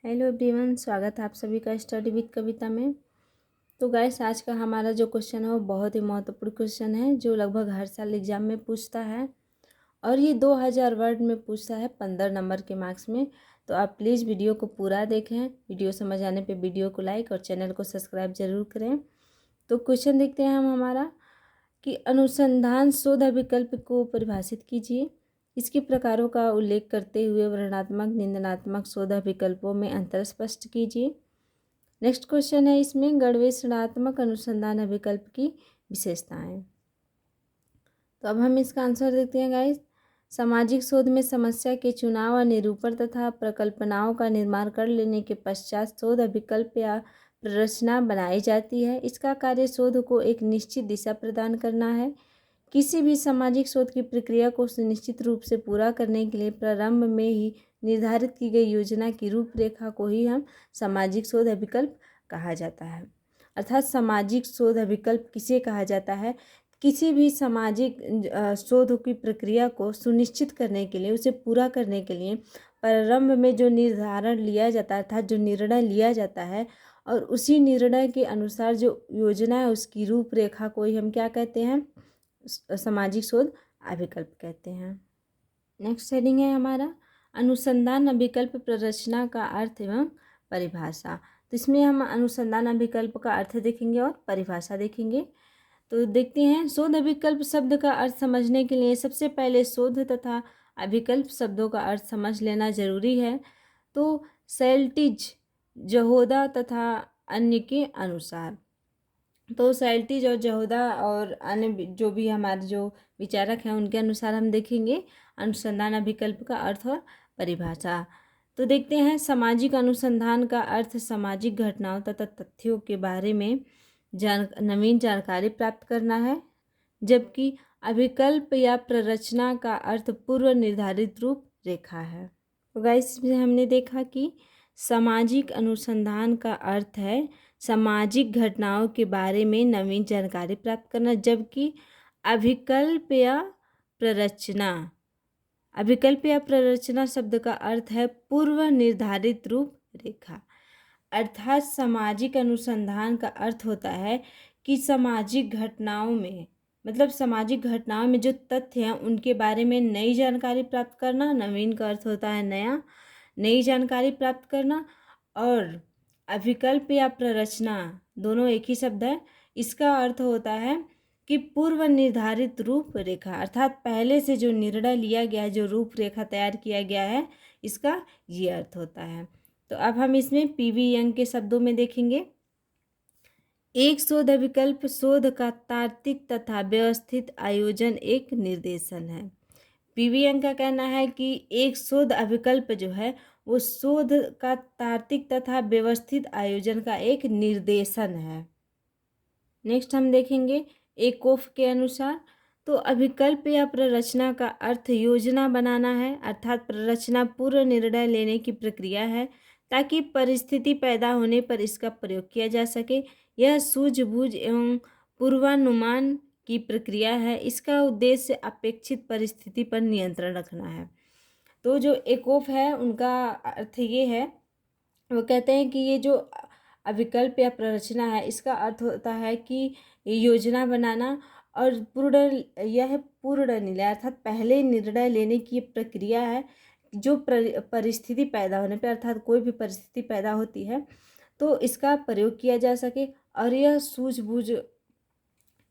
Hello everyone, स्वागत है आप सभी का स्टडी विद कविता में। तो गाइस, आज का हमारा जो क्वेश्चन है वो बहुत ही महत्वपूर्ण क्वेश्चन है जो लगभग हर साल एग्जाम में पूछता है और ये 2000 वर्ड में पूछता है 15 नंबर के मार्क्स में। तो आप प्लीज़ वीडियो को पूरा देखें। वीडियो समझ आने पे वीडियो को लाइक और चैनल को सब्सक्राइब जरूर करें। तो क्वेश्चन देखते हैं हम हमारा कि अनुसंधान शोध विकल्प को परिभाषित कीजिए। इसके प्रकारों का उल्लेख करते हुए वर्णनात्मक निंदनात्मक शोध विकल्पों में अंतर स्पष्ट कीजिए। नेक्स्ट क्वेश्चन है इसमें गणवेषणात्मक अनुसंधान विकल्प की विशेषताएं। तो अब हम इसका आंसर देखते हैं गाइस। सामाजिक शोध में समस्या के चुनाव और निरूपण तथा प्रकल्पनाओं का निर्माण कर लेने के पश्चात शोध विकल्प या प्ररचना बनाई जाती है। इसका कार्य शोध को एक निश्चित दिशा प्रदान करना है। किसी भी सामाजिक शोध की प्रक्रिया को सुनिश्चित रूप से पूरा करने के लिए प्रारंभ में ही निर्धारित की गई योजना की रूपरेखा को ही हम सामाजिक शोध विकल्प कहा जाता है। अर्थात सामाजिक शोध विकल्प किसे कहा जाता है? किसी भी सामाजिक शोध की प्रक्रिया को सुनिश्चित करने के लिए, उसे पूरा करने के लिए प्रारंभ में जो निर्धारण लिया जाता है अर्थात जो निर्णय लिया जाता है और उसी निर्णय के अनुसार जो योजना है उसकी रूपरेखा को ही हम क्या कहते हैं? सामाजिक शोध अभिकल्प कहते हैं। नेक्स्ट हेडिंग है हमारा अनुसंधान अभिकल्प प्ररचना का अर्थ एवं परिभाषा। तो इसमें हम अनुसंधान अभिकल्प का अर्थ देखेंगे और परिभाषा देखेंगे। तो देखते हैं, शोध अभिकल्प शब्द का अर्थ समझने के लिए सबसे पहले शोध तथा अभिकल्प शब्दों का अर्थ समझ लेना जरूरी है। तो सेल्टिज, जहोदा तथा अन्य के अनुसार, तो सेल्टिज और जहोदा और अन्य जो भी हमारे जो विचारक हैं उनके अनुसार हम देखेंगे अनुसंधान अभिकल्प का अर्थ और परिभाषा। तो देखते हैं, सामाजिक अनुसंधान का अर्थ सामाजिक घटनाओं तथा तथ्यों के बारे में नवीन जानकारी प्राप्त करना है, जबकि अभिकल्प या प्ररचना का अर्थ पूर्व निर्धारित रूप रेखा है। तो गाइस, इसमें हमने देखा कि सामाजिक अनुसंधान का अर्थ है सामाजिक घटनाओं के बारे में नवीन जानकारी प्राप्त करना, जबकि अभिकल्प या प्ररचना शब्द का अर्थ है पूर्व निर्धारित रूप रेखा। अर्थात सामाजिक अनुसंधान का अर्थ होता है कि सामाजिक घटनाओं में, मतलब सामाजिक घटनाओं में जो तथ्य हैं उनके बारे में नई जानकारी प्राप्त करना। नवीन का अर्थ होता है नया, नई जानकारी प्राप्त करना। और अभिकल्प या प्ररचना दोनों एक ही शब्द है। इसका अर्थ होता है कि पूर्व निर्धारित रूपरेखा, अर्थात पहले से जो निर्णय लिया गया है, जो रूपरेखा तैयार किया गया है, इसका ये अर्थ होता है। तो अब हम इसमें पीवी यंग के शब्दों में देखेंगे। एक शोध विकल्प शोध का तार्किक तथा व्यवस्थित आयोजन एक निर्देशन है। पीवी यंग का कहना है कि एक शोध अभिकल्प जो है वो शोध का तार्किक तथा व्यवस्थित आयोजन का एक निर्देशन है। नेक्स्ट हम देखेंगे एकोफ के अनुसार। तो अभिकल्प या प्ररचना का अर्थ योजना बनाना है, अर्थात प्ररचना पूर्व निर्णय लेने की प्रक्रिया है ताकि परिस्थिति पैदा होने पर इसका प्रयोग किया जा सके। यह सूझबूझ एवं पूर्वानुमान की प्रक्रिया है। इसका उद्देश्य अपेक्षित परिस्थिति पर नियंत्रण रखना है। तो जो एकोफ है उनका अर्थ ये है, वो कहते हैं कि ये जो अभिकल्प या प्ररचना है इसका अर्थ होता है कि योजना बनाना और यह पूर्ण निर्णय अर्थात पहले निर्णय लेने की प्रक्रिया है। जो परिस्थिति पैदा होने पर, अर्थात कोई भी परिस्थिति पैदा होती है तो इसका प्रयोग किया जा सके। और यह सूझबूझ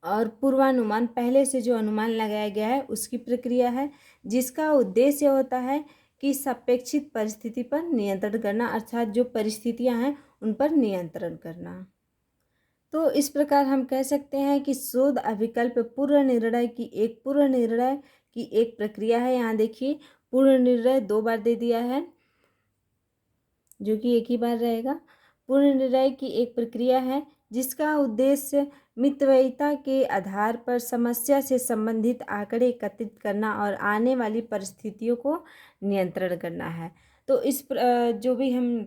और पूर्वानुमान, पहले से जो अनुमान लगाया गया है उसकी प्रक्रिया है, जिसका उद्देश्य होता है कि सापेक्षित परिस्थिति पर नियंत्रण करना, अर्थात जो परिस्थितियां हैं उन पर नियंत्रण करना। तो इस प्रकार हम कह सकते हैं कि शोध अभिकल्प पूर्व निर्णय की एक प्रक्रिया है। यहाँ देखिए, पूर्ण निर्णय 2 बार दे दिया है जो कि एक ही बार रहेगा। पूर्ण निर्णय की एक प्रक्रिया है जिसका उद्देश्य मितव्ययिता के आधार पर समस्या से संबंधित आंकड़े एकत्रित करना और आने वाली परिस्थितियों को नियंत्रण करना है। तो इस जो भी हम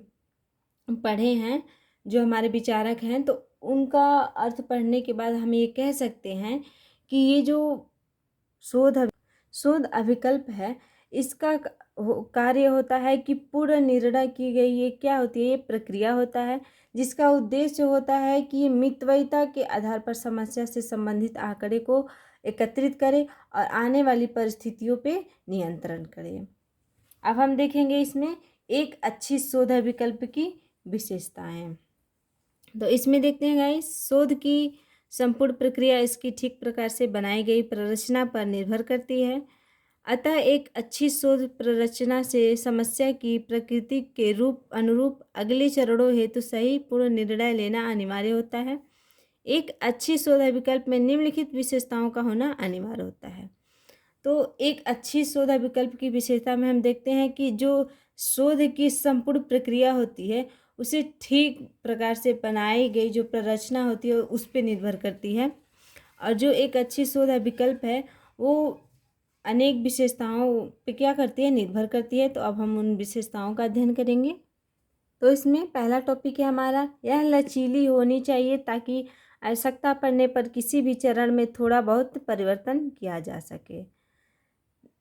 पढ़े हैं, जो हमारे विचारक हैं, तो उनका अर्थ पढ़ने के बाद हम ये कह सकते हैं कि ये जो शोध अभिकल्प है इसका कार्य होता है कि पूर्ण निर्णय की गई ये क्या होती है, ये प्रक्रिया होता है जिसका उद्देश्य होता है कि मितव्ययिता के आधार पर समस्या से संबंधित आंकड़े को एकत्रित करे और आने वाली परिस्थितियों पे नियंत्रण करे। अब हम देखेंगे इसमें एक अच्छी शोध विकल्प की विशेषताएं। तो इसमें देखते हैं गाइस, शोध की संपूर्ण प्रक्रिया इसकी ठीक प्रकार से बनाई गई प्ररचना पर निर्भर करती है। अतः एक अच्छी शोध प्ररचना से समस्या की प्रकृति के अनुरूप अगले चरणों हेतु सही पूर्ण निर्णय लेना अनिवार्य होता है। एक अच्छी शोध विकल्प में निम्नलिखित विशेषताओं का होना अनिवार्य होता है। तो एक अच्छी शोध विकल्प की विशेषता में हम देखते हैं कि जो शोध की संपूर्ण प्रक्रिया होती है उसे ठीक प्रकार से बनाई गई जो प्ररचना होती है उस पर निर्भर करती है। और जो एक अच्छी शोध विकल्प है वो अनेक विशेषताओं पे क्या करती है, निर्भर करती है। तो अब हम उन विशेषताओं का अध्ययन करेंगे। तो इसमें पहला टॉपिक है हमारा, यह लचीली होनी चाहिए ताकि आवश्यकता पड़ने पर किसी भी चरण में थोड़ा बहुत परिवर्तन किया जा सके।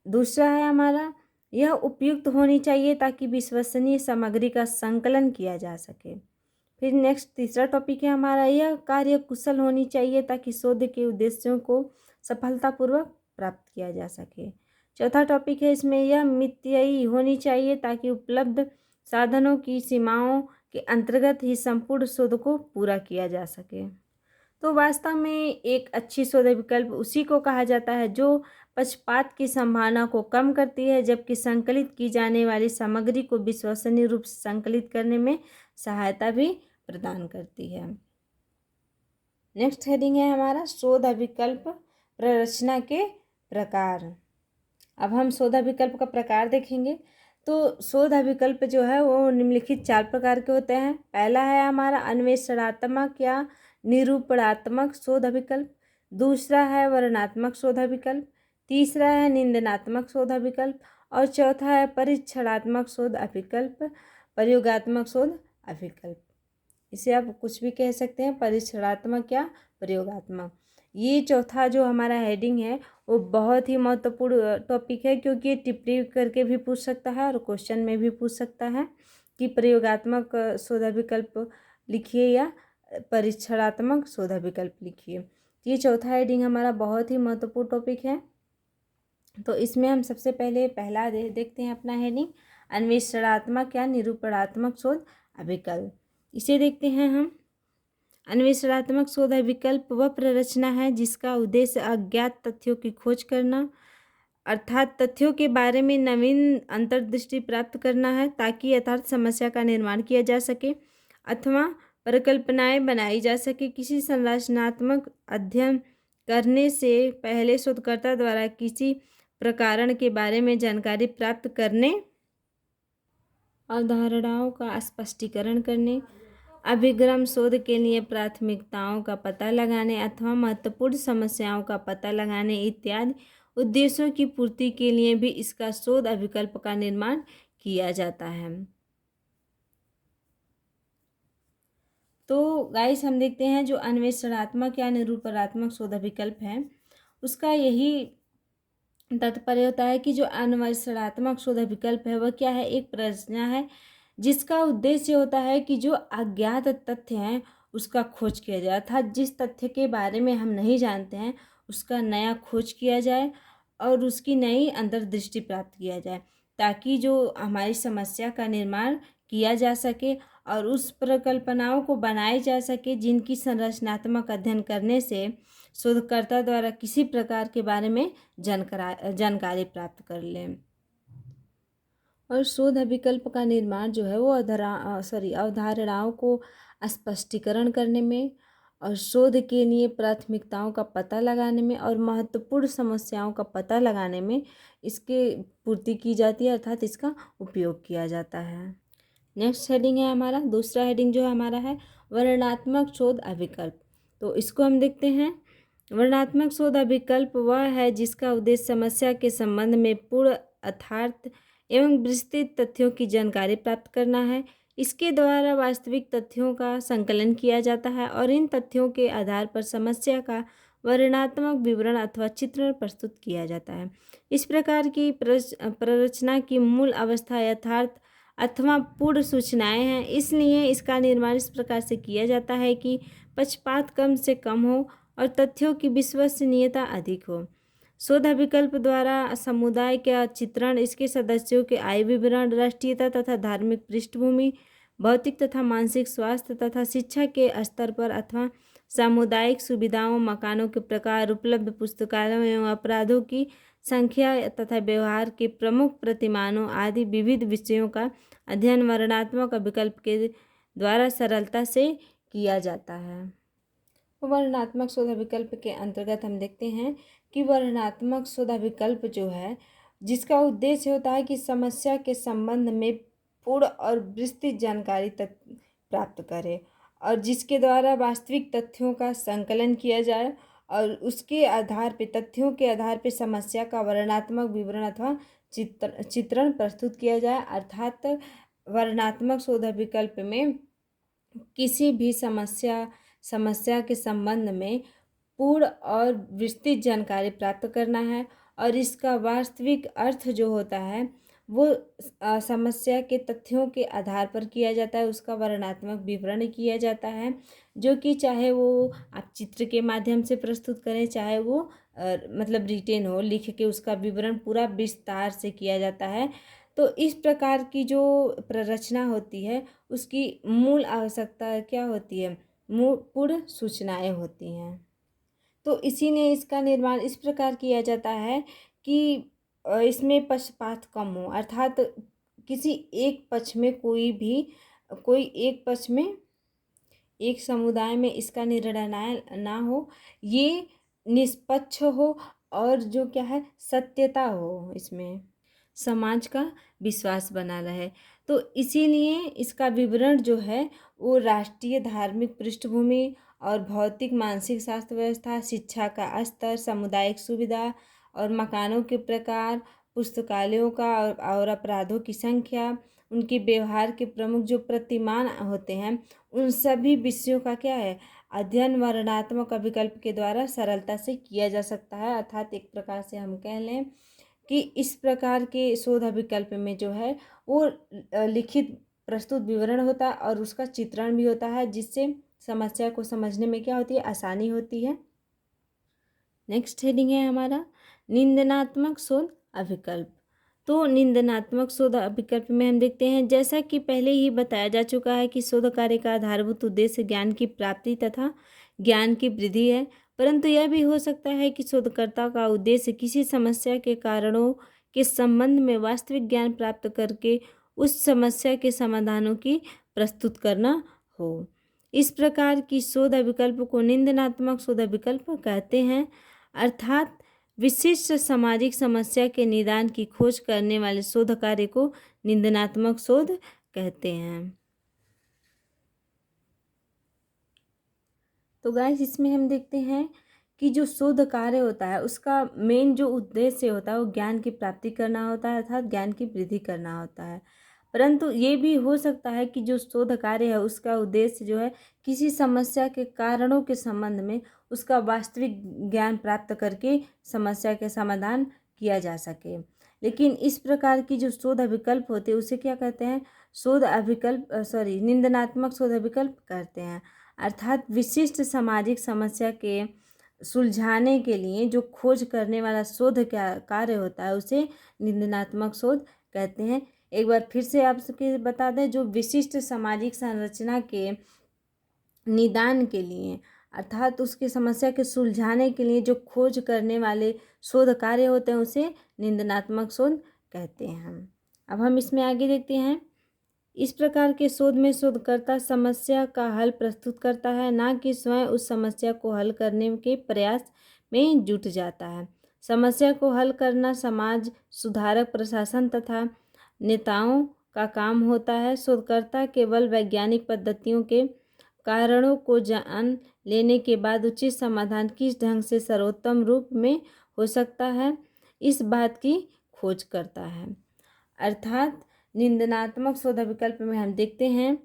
दूसरा है हमारा, यह उपयुक्त होनी चाहिए ताकि विश्वसनीय सामग्री का संकलन किया जा सके। फिर नेक्स्ट तीसरा टॉपिक है हमारा, यह कार्य कुशल होनी चाहिए ताकि शोध के उद्देश्यों को सफलतापूर्वक प्राप्त किया जा सके। चौथा टॉपिक है इसमें, यह मितव्ययी होनी चाहिए ताकि उपलब्ध साधनों की सीमाओं के अंतर्गत ही संपूर्ण शोध को पूरा किया जा सके। तो वास्तव में एक अच्छी शोध विकल्प उसी को कहा जाता है जो पक्षपात की संभावना को कम करती है, जबकि संकलित की जाने वाली सामग्री को विश्वसनीय रूप से संकलित करने में सहायता भी प्रदान करती है। नेक्स्ट हेडिंग है हमारा, शोध विकल्प प्ररचना के प्रकार। अब हम शोध विकल्प का प्रकार देखेंगे। तो शोध विकल्प जो है वो निम्नलिखित 4 प्रकार के होते हैं। पहला है हमारा अन्वेषणात्मक या निरूपणात्मक शोध विकल्प। दूसरा है वर्णनात्मक शोध विकल्प। तीसरा है निंदनात्मक शोध विकल्प। और चौथा है परीक्षणात्मक शोध विकल्प, प्रयोगात्मक शोध विकल्प। इसे आप कुछ भी कह सकते हैं, परीक्षणात्मक या प्रयोगात्मक। ये चौथा जो हमारा हेडिंग है वो बहुत ही महत्वपूर्ण टॉपिक है, क्योंकि ये टिप्पणी करके भी पूछ सकता है और क्वेश्चन में भी पूछ सकता है कि प्रयोगात्मक शोध विकल्प लिखिए या परीक्षणात्मक शोध विकल्प लिखिए। ये चौथा हेडिंग हमारा बहुत ही महत्वपूर्ण टॉपिक है। तो इसमें हम सबसे पहले पहला देखते हैं अपना हेडिंग, अन्वेषणात्मक या निरूपणात्मक शोध विकल्प। इसे देखते हैं हम। अन्वेषणात्मक शोध विकल्प वह प्ररचना है जिसका उद्देश्य अज्ञात तथ्यों की खोज करना, अर्थात तथ्यों के बारे में नवीन अंतर्दृष्टि प्राप्त करना है ताकि यथार्थ समस्या का निर्माण किया जा सके अथवा परिकल्पनाएं बनाई जा सके। किसी संरचनात्मक अध्ययन करने से पहले शोधकर्ता द्वारा किसी प्रकरण के बारे में जानकारी प्राप्त करने, अवधारणाओं का स्पष्टीकरण करने, अभिगम शोध के लिए प्राथमिकताओं का पता लगाने अथवा महत्वपूर्ण समस्याओं का पता लगाने इत्यादि उद्देश्यों की पूर्ति के लिए भी इसका शोध विकल्प का निर्माण किया जाता है। तो गाइस हम देखते हैं जो अन्वेषणात्मक या निरूपणात्मक शोध विकल्प है उसका यही तात्पर्य होता है कि जो अन्वेषणात्मक शोध विकल्प है वह क्या है, एक प्रश्न है जिसका उद्देश्य होता है कि जो अज्ञात तथ्य हैं उसका खोज किया जाए, अर्थात जिस तथ्य के बारे में हम नहीं जानते हैं उसका नया खोज किया जाए और उसकी नई अंतर्दृष्टि प्राप्त किया जाए ताकि जो हमारी समस्या का निर्माण किया जा सके और उस परिकल्पनाओं को बनाया जा सके जिनकी संरचनात्मक अध्ययन करने से शोधकर्ता द्वारा किसी प्रकार के बारे में जानकारी प्राप्त कर लें। और शोध विकल्प का निर्माण जो है वो अवधारणाओं को स्पष्टीकरण करने में और शोध के लिए प्राथमिकताओं का पता लगाने में और महत्वपूर्ण समस्याओं का पता लगाने में इसके पूर्ति की जाती है, अर्थात इसका उपयोग किया जाता है। नेक्स्ट हेडिंग है हमारा, दूसरा हेडिंग जो हमारा है वर्णनात्मक शोध विकल्प। तो इसको हम देखते हैं। वर्णनात्मक शोध विकल्प वह है जिसका उद्देश्य समस्या के संबंध में पूर्ण यथार्थ एवं विस्तृत तथ्यों की जानकारी प्राप्त करना है। इसके द्वारा वास्तविक तथ्यों का संकलन किया जाता है और इन तथ्यों के आधार पर समस्या का वर्णनात्मक विवरण अथवा चित्रण प्रस्तुत किया जाता है। इस प्रकार की प्ररचना की मूल अवस्था यथार्थ अथवा पूर्ण सूचनाएं हैं, इसलिए इसका निर्माण इस प्रकार से किया जाता है कि पक्षपात कम से कम हो और तथ्यों की विश्वसनीयता अधिक हो। शोध विकल्प द्वारा समुदाय का चित्रण इसके सदस्यों के आय विवरण, राष्ट्रीयता तथा धार्मिक पृष्ठभूमि, भौतिक तथा मानसिक स्वास्थ्य तथा शिक्षा के स्तर पर अथवा सामुदायिक सुविधाओं, मकानों के प्रकार, उपलब्ध पुस्तकालयों एवं अपराधों की संख्या तथा व्यवहार के प्रमुख प्रतिमानों आदि विविध विषयों का अध्ययन वर्णनात्मक विकल्प के द्वारा सरलता से किया जाता है। वर्णनात्मक शोध विकल्प के अंतर्गत हम देखते हैं कि वर्णनात्मक शोध विकल्प जो है, जिसका उद्देश्य होता है कि समस्या के संबंध में पूर्ण और विस्तृत जानकारी प्राप्त करे और जिसके द्वारा वास्तविक तथ्यों का संकलन किया जाए और उसके आधार पे, तथ्यों के आधार पे समस्या का वर्णनात्मक विवरण अथवा चित्रण प्रस्तुत किया जाए। अर्थात वर्णनात्मक शोध विकल्प में किसी भी समस्या के संबंध में पूर्ण और विस्तृत जानकारी प्राप्त करना है और इसका वास्तविक अर्थ जो होता है वो समस्या के तथ्यों के आधार पर किया जाता है, उसका वर्णनात्मक विवरण किया जाता है, जो कि चाहे वो आप चित्र के माध्यम से प्रस्तुत करें, चाहे वो मतलब रिटेन हो, लिख के उसका विवरण पूरा विस्तार से किया जाता है। तो इस प्रकार की जो प्ररचना होती है उसकी मूल आवश्यकता क्या होती है? पूर्ण सूचनाएं होती हैं। तो इसी ने इसका निर्माण इस प्रकार किया जाता है कि इसमें पक्षपात कम हो, अर्थात किसी एक पक्ष में कोई एक पक्ष में, एक समुदाय में इसका निर्णय ना हो, ये निष्पक्ष हो और जो क्या है सत्यता हो, इसमें समाज का विश्वास बना रहे। तो इसीलिए इसका विवरण जो है वो राष्ट्रीय धार्मिक पृष्ठभूमि और भौतिक मानसिक स्वास्थ्य व्यवस्था, शिक्षा का स्तर, सामुदायिक सुविधा और मकानों के प्रकार, पुस्तकालयों का और अपराधों की संख्या, उनके व्यवहार के प्रमुख जो प्रतिमान होते हैं, उन सभी विषयों का क्या है अध्ययन वर्णनात्मक विकल्प के द्वारा सरलता से किया जा सकता है। अर्थात एक प्रकार से हम कह लें कि इस प्रकार के शोध विकल्प में जो है वो लिखित प्रस्तुत विवरण होता है और उसका चित्रण भी होता है, जिससे समस्या को समझने में क्या होती है आसानी होती है। नेक्स्ट हेडिंग है हमारा निंदनात्मक शोध अभिकल्प। तो निंदनात्मक शोध अभिकल्प में हम देखते हैं, जैसा कि पहले ही बताया जा चुका है कि शोध कार्य का आधारभूत उद्देश्य ज्ञान की प्राप्ति तथा ज्ञान की वृद्धि है, परंतु यह भी हो सकता है कि शोधकर्ता का उद्देश्य किसी समस्या के कारणों के संबंध में वास्तविक ज्ञान प्राप्त करके उस समस्या के समाधानों की प्रस्तुत करना हो। इस प्रकार की शोध विकल्प को निंदनात्मक शोध विकल्प कहते हैं। अर्थात विशिष्ट सामाजिक समस्या के निदान की खोज करने वाले शोध कार्य को निंदनात्मक शोध कहते हैं। तो गाइस इसमें हम देखते हैं कि जो शोध कार्य होता है उसका मेन जो उद्देश्य होता है वो ज्ञान की प्राप्ति करना होता है, अर्थात ज्ञान की वृद्धि करना होता है। परंतु ये भी हो सकता है कि जो शोध कार्य है उसका उद्देश्य जो है किसी समस्या के कारणों के संबंध में उसका वास्तविक ज्ञान प्राप्त करके समस्या के समाधान किया जा सके। लेकिन इस प्रकार की जो शोध विकल्प होते हैं उसे क्या कहते हैं? निंदनात्मक शोध विकल्प कहते हैं। अर्थात विशिष्ट सामाजिक समस्या के सुलझाने के लिए जो खोज करने वाला शोध कार्य होता है उसे निंदनात्मक शोध कहते हैं। एक बार फिर से आपके बता दें, जो विशिष्ट सामाजिक संरचना के निदान के लिए अर्थात उसकी समस्या के सुलझाने के लिए जो खोज करने वाले शोध कार्य होते हैं उसे निंदनात्मक शोध कहते हैं। अब हम इसमें आगे देखते हैं। इस प्रकार के शोध में शोधकर्ता समस्या का हल प्रस्तुत करता है, ना कि स्वयं उस समस्या को हल करने के प्रयास में जुट जाता है। समस्या को हल करना समाज सुधारक, प्रशासन तथा नेताओं का काम होता है। शोधकर्ता केवल वैज्ञानिक पद्धतियों के कारणों को जान लेने के बाद उचित समाधान किस ढंग से सर्वोत्तम रूप में हो सकता है, इस बात की खोज करता है। अर्थात निंदनात्मक शोध विकल्प में हम देखते हैं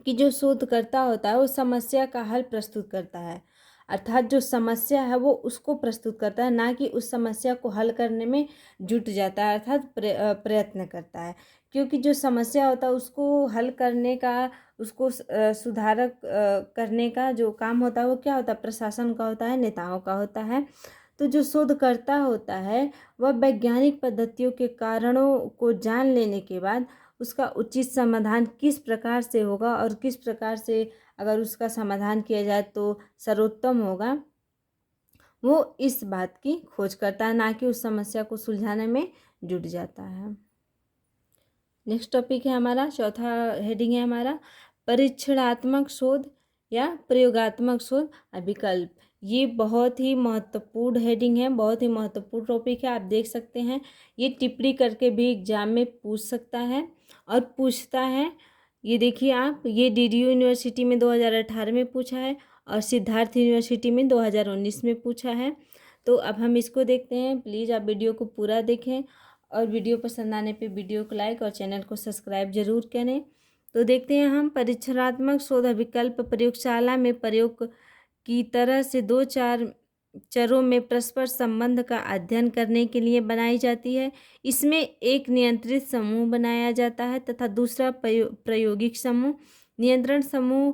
कि जो शोधकर्ता होता है वो समस्या का हल प्रस्तुत करता है अर्थात जो समस्या है वो उसको प्रस्तुत करता है, ना कि उस समस्या को हल करने में जुट जाता है, अर्थात प्रयत्न करता है। क्योंकि जो समस्या होता है उसको हल करने का, उसको सुधारक करने का जो काम होता है वो क्या होता है, प्रशासन का होता है, नेताओं का होता है। तो जो शोधकर्ता होता है वह वैज्ञानिक पद्धतियों के कारणों को जान लेने के बाद उसका उचित समाधान किस प्रकार से होगा और किस प्रकार से अगर उसका समाधान किया जाए तो सर्वोत्तम होगा, वो इस बात की खोज करता है, ना कि उस समस्या को सुलझाने में जुट जाता है। नेक्स्ट टॉपिक है हमारा, चौथा हेडिंग है हमारा परीक्षणात्मक शोध या प्रयोगात्मक शोध विकल्प। ये बहुत ही महत्वपूर्ण हेडिंग है, बहुत ही महत्वपूर्ण टॉपिक है। आप देख सकते हैं ये टिप्पणी करके भी एग्जाम में पूछ सकता है और पूछता है। ये देखिए आप, ये डीडीयू यूनिवर्सिटी में 2018 में पूछा है और सिद्धार्थ यूनिवर्सिटी में 2019 में पूछा है। तो अब हम इसको देखते हैं। प्लीज़ आप वीडियो को पूरा देखें और वीडियो पसंद आने पे वीडियो को लाइक और चैनल को सब्सक्राइब जरूर करें। तो देखते हैं हम, परीक्षणात्मक शोध विकल्प प्रयोगशाला में प्रयोग की तरह से दो चार चरों में परस्पर संबंध का अध्ययन करने के लिए बनाई जाती है। इसमें एक नियंत्रित समूह बनाया जाता है तथा दूसरा प्रायोगिक समूह। नियंत्रण समूह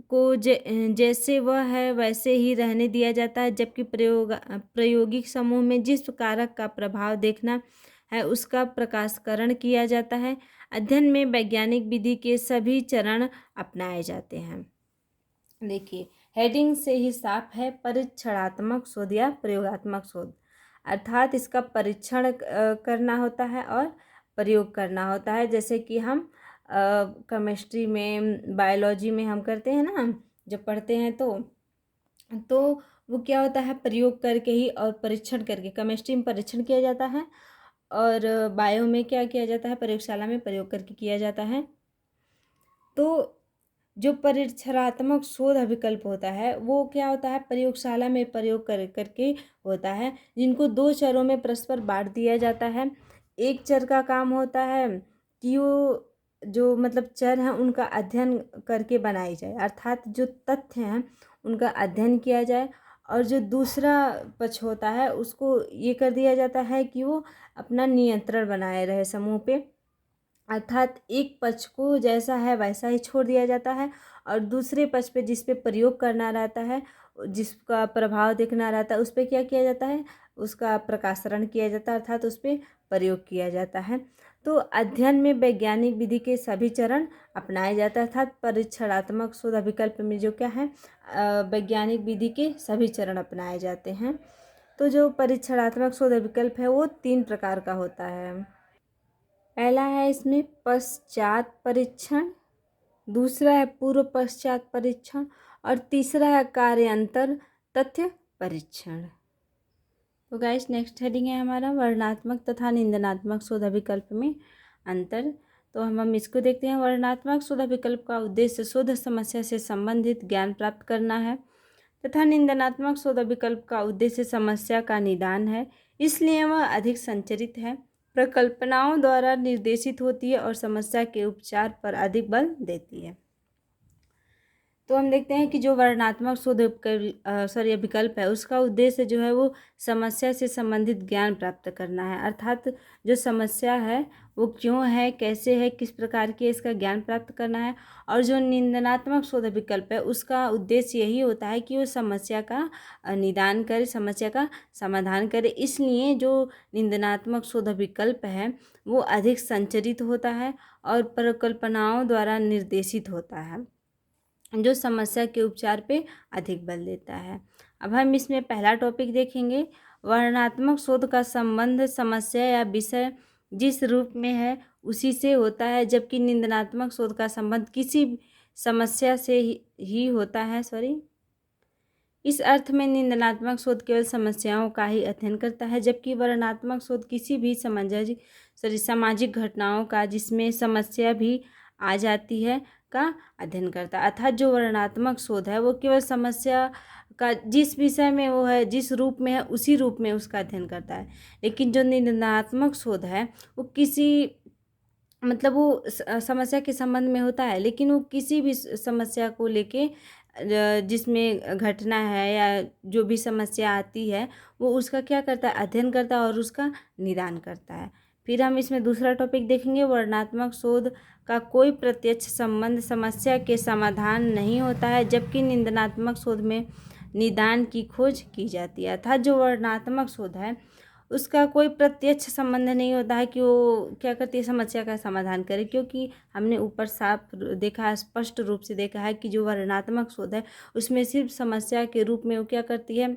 को जैसे वह है वैसे ही रहने दिया जाता है, जबकि प्रायोगिक समूह में जिस कारक का प्रभाव देखना है उसका प्रकाशकरण किया जाता है। अध्ययन में वैज्ञानिक विधि के सभी चरण अपनाए जाते हैं। देखिए हेडिंग से ही साफ है, परीक्षणात्मक शोध या प्रयोगात्मक शोध, अर्थात इसका परीक्षण करना होता है और प्रयोग करना होता है। जैसे कि हम केमिस्ट्री में, बायोलॉजी में हम करते हैं ना, जब पढ़ते हैं तो वो क्या होता है, प्रयोग करके ही और परीक्षण करके। केमिस्ट्री में परीक्षण किया जाता है और बायो में क्या किया जाता है, प्रयोगशाला में प्रयोग करके किया जाता है। तो जो परीक्षणात्मक शोध विकल्प होता है वो क्या होता है, प्रयोगशाला में प्रयोग करके होता है, जिनको दो चरों में परस्पर बांट दिया जाता है। एक चर का काम होता है कि वो जो मतलब चर हैं उनका अध्ययन करके बनाई जाए, अर्थात जो तथ्य हैं उनका अध्ययन किया जाए। और जो दूसरा पक्ष होता है उसको ये कर दिया जाता है कि वो अपना नियंत्रण बनाए रहे समूह पे, अर्थात एक पक्ष को जैसा है वैसा ही छोड़ दिया जाता है और दूसरे पक्ष पे जिस पे प्रयोग करना रहता है, जिसका प्रभाव देखना रहता है, उस पे क्या किया जाता है, उसका प्रकाशरण किया जाता है, अर्थात उस पे प्रयोग किया जाता है। तो अध्ययन में वैज्ञानिक विधि के सभी चरण अपनाए जाते हैं, अर्थात परीक्षणात्मक शोध विकल्प में जो क्या है, वैज्ञानिक विधि के सभी चरण अपनाए जाते हैं। तो जो परीक्षणात्मक शोध विकल्प है वो 3 प्रकार का होता है। पहला है इसमें पश्चात परीक्षण, दूसरा है पूर्व पश्चात परीक्षण और तीसरा है कार्यांतर तथ्य परीक्षण। तो गाइस नेक्स्ट हेडिंग है हमारा, वर्णनात्मक तथा निंदनात्मक शोध विकल्प में अंतर। तो हम इसको देखते हैं। वर्णनात्मक शोध विकल्प का उद्देश्य शोध समस्या से संबंधित ज्ञान प्राप्त करना है तथा निंदनात्मक शोध विकल्प का उद्देश्य समस्या का निदान है, इसलिए वह अधिक संचरित है, प्रकल्पनाओं द्वारा निर्देशित होती है और समस्या के उपचार पर अधिक बल देती है। तो हम देखते हैं कि जो वर्णनात्मक शोध विकल्प है उसका उद्देश्य जो है वो समस्या से संबंधित ज्ञान प्राप्त करना है, अर्थात जो समस्या है वो क्यों है, कैसे है, किस प्रकार की है, इसका ज्ञान प्राप्त करना है। और जो निंदनात्मक शोध विकल्प है उसका उद्देश्य यही होता है कि वो समस्या का निदान करे, समस्या का समाधान करे। इसलिए जो निंदनात्मक शोध विकल्प है वो अधिक संचरित होता है और परिकल्पनाओं द्वारा निर्देशित होता है, जो समस्या के उपचार पे अधिक बल देता है। अब हम इसमें पहला टॉपिक देखेंगे, वर्णनात्मक शोध का संबंध समस्या या विषय जिस रूप में है उसी से होता है, जबकि निंदनात्मक शोध का संबंध किसी समस्या से ही होता है। इस अर्थ में निंदनात्मक शोध केवल समस्याओं का ही अध्ययन करता है, जबकि वर्णनात्मक शोध किसी भी सामाजिक घटनाओं का जिसमें समस्या भी आ जाती है का अध्ययन करता है। अर्थात जो वर्णनात्मक शोध है वो केवल समस्या का जिस विषय में वो है, जिस रूप में है उसी रूप में उसका अध्ययन करता है। लेकिन जो निंदनात्मक शोध है वो किसी मतलब वो समस्या के संबंध में होता है, लेकिन वो किसी भी समस्या को लेके जिसमें घटना है या जो भी समस्या आती है वो उसका क्या करता है, अध्ययन करता है और उसका निदान करता है। फिर हम इसमें दूसरा टॉपिक देखेंगे, वर्णनात्मक शोध का कोई प्रत्यक्ष संबंध समस्या के समाधान नहीं होता है, जबकि निंदनात्मक शोध में निदान की खोज की जाती है। अर्थात जो वर्णनात्मक शोध है उसका कोई प्रत्यक्ष संबंध नहीं होता है कि वो क्या करती है, समस्या का समाधान करे, क्योंकि हमने ऊपर साफ देखा है, स्पष्ट रूप से देखा है कि जो वर्णनात्मक शोध है उसमें सिर्फ समस्या के रूप में वो क्या करती है,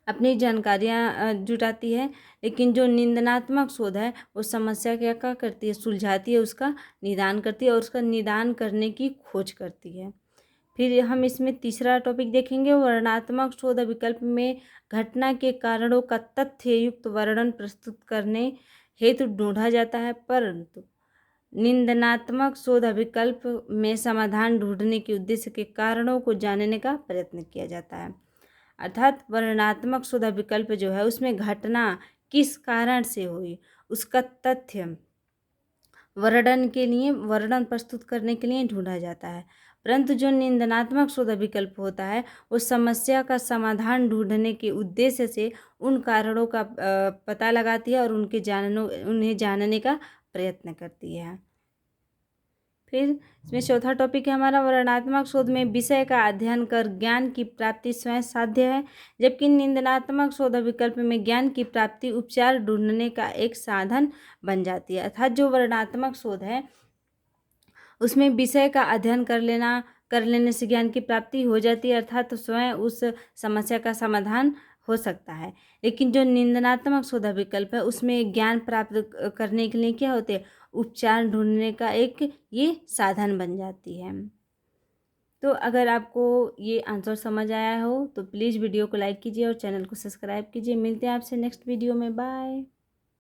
अपनी जानकारियाँ जुटाती है। लेकिन जो निंदनात्मक शोध है वो समस्या क्या करती है, सुलझाती है, उसका निदान करती है और उसका निदान करने की खोज करती है। फिर हम इसमें तीसरा टॉपिक देखेंगे, वर्णनात्मक शोध विकल्प में घटना के कारणों का तथ्य युक्त वर्णन प्रस्तुत करने हेतु ढूंढा जाता है, परंतु निंदनात्मक शोध विकल्प में समाधान ढूंढने के उद्देश्य के कारणों को जानने का प्रयत्न किया जाता है। अर्थात वर्णनात्मक शोध विकल्प जो है उसमें घटना किस कारण से हुई उसका तथ्य वर्णन प्रस्तुत करने के लिए ढूंढा जाता है, परंतु जो निंदनात्मक शोध विकल्प होता है वो समस्या का समाधान ढूंढने के उद्देश्य से उन कारणों का पता लगाती है और उन्हें जानने का प्रयत्न करती है। फिर इसमें चौथा टॉपिक है हमारा, वर्णनात्मक शोध में विषय का अध्ययन कर ज्ञान की प्राप्ति स्वयं साध्य है, जबकि निंदनात्मक शोध विकल्प में ज्ञान की प्राप्ति उपचार ढूंढने का एक साधन बन जाती है। अर्थात जो वर्णनात्मक शोध है उसमें विषय का अध्ययन कर लेने से ज्ञान की प्राप्ति हो जाती है, अर्थात तो स्वयं उस समस्या का समाधान हो सकता है। लेकिन जो निंदनात्मक शोध विकल्प है उसमें ज्ञान प्राप्त करने के लिए क्या होते हैं, उपचार ढूंढने का एक ये साधन बन जाती है। तो अगर आपको ये आंसर समझ आया हो तो प्लीज़ वीडियो को लाइक कीजिए और चैनल को सब्सक्राइब कीजिए। मिलते हैं आपसे नेक्स्ट वीडियो में, बाय।